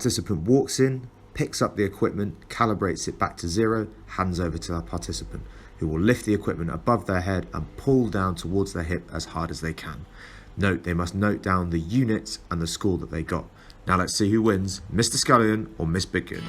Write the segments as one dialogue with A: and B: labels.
A: participant walks in, picks up the equipment, calibrates it back to 0, hands over to the participant, who will lift the equipment above their head and pull down towards their hip as hard as they can. Note, they must note down the units and the score that they got. Now let's see who wins, Mr. Scullion or Miss Biggood.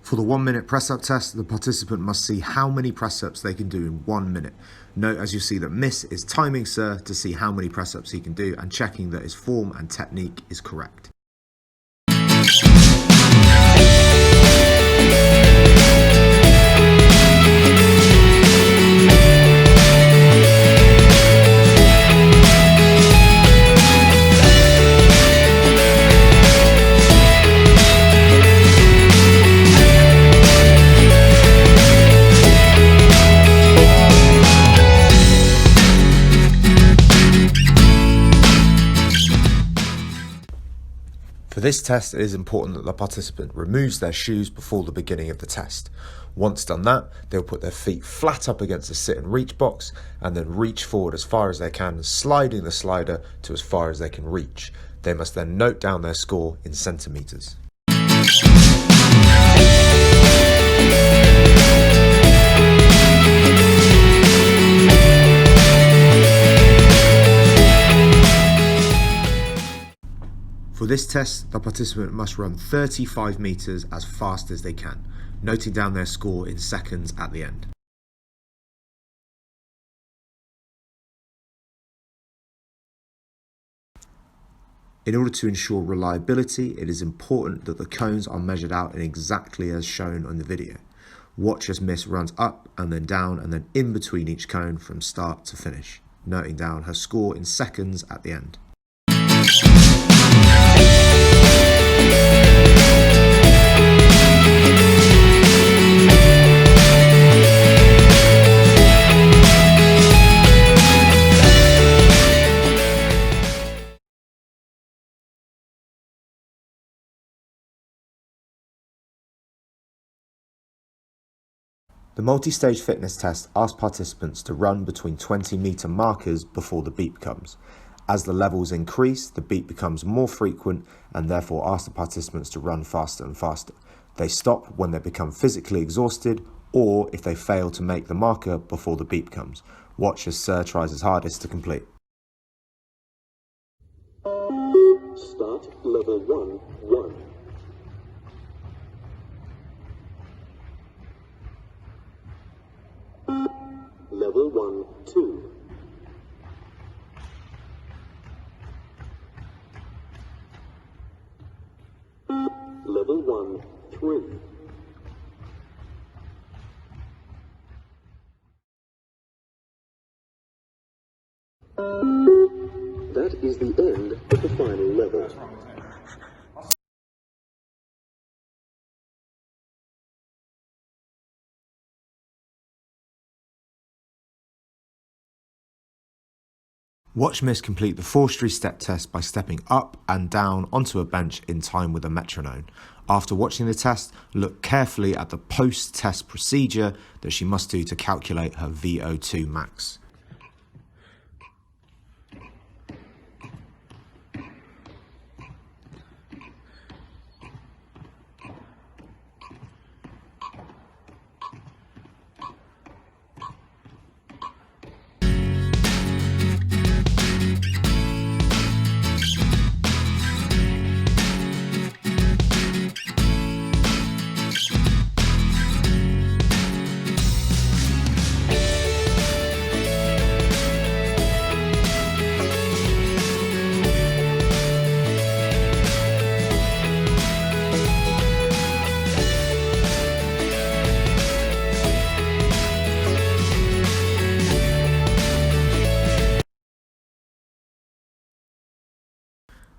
A: For the 1 minute press up test, the participant must see how many press ups they can do in 1 minute. Note, as you see, that Miss is timing Sir to see how many press ups he can do and checking that his form and technique is correct. For this test, it is important that the participant removes their shoes before the beginning of the test. Once done that, they'll put their feet flat up against the sit and reach box and then reach forward as far as they can, sliding the slider to as far as they can reach. They must then note down their score in centimetres. For this test, the participant must run 35 metres as fast as they can, noting down their score in seconds at the end. In order to ensure reliability, it is important that the cones are measured out in exactly as shown on the video. Watch as Miss runs up and then in between each cone from start to finish, noting down her score in seconds at the end. The multi-stage fitness test asks participants to run between 20-metre markers before the beep comes. As the levels increase, the beep becomes more frequent and therefore asks the participants to run faster and faster. They stop when they become physically exhausted or if they fail to make the marker before the beep comes. Watch as Sir tries his hardest to complete.
B: Start level 1, 1. Level 1, 2. Level 1, 3. That is the end of the final level.
A: Watch Miss complete the forestry step test by stepping up and down onto a bench in time with a metronome. After watching the test, look carefully at the post-test procedure that she must do to calculate her VO2 max.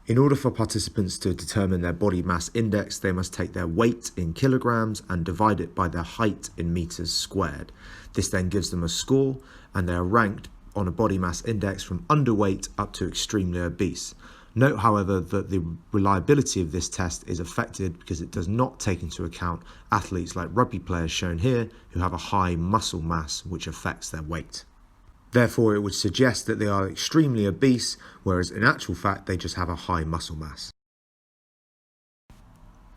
A: In order for participants to determine their body mass index, they must take their weight in kilograms and divide it by their height in meters squared. This then gives them a score, and they are ranked on a body mass index from underweight up to extremely obese. Note, however, that the reliability of this test is affected because it does not take into account athletes like rugby players shown here who have a high muscle mass which affects their weight. Therefore, it would suggest that they are extremely obese, whereas in actual fact they just have a high muscle mass.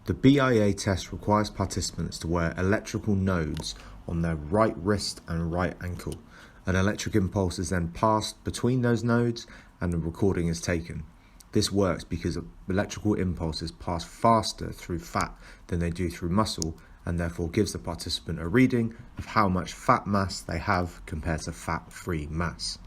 A: The BIA test requires participants to wear electrical nodes on their right wrist and right ankle. An electric impulse is then passed between those nodes and a recording is taken. This works because electrical impulses pass faster through fat than they do through muscle, and therefore gives the participant a reading of how much fat mass they have compared to fat-free mass.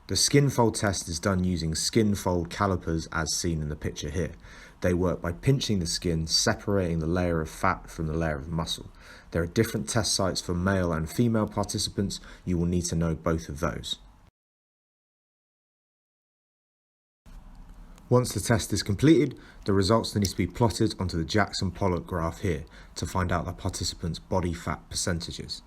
A: The skin fold test is done using skin fold calipers as seen in the picture here. They work by pinching the skin, separating the layer of fat from the layer of muscle. There are different test sites for male and female participants. You will need to know both of those. Once the test is completed, the results need to be plotted onto the Jackson-Pollock graph here to find out the participants' body fat percentages.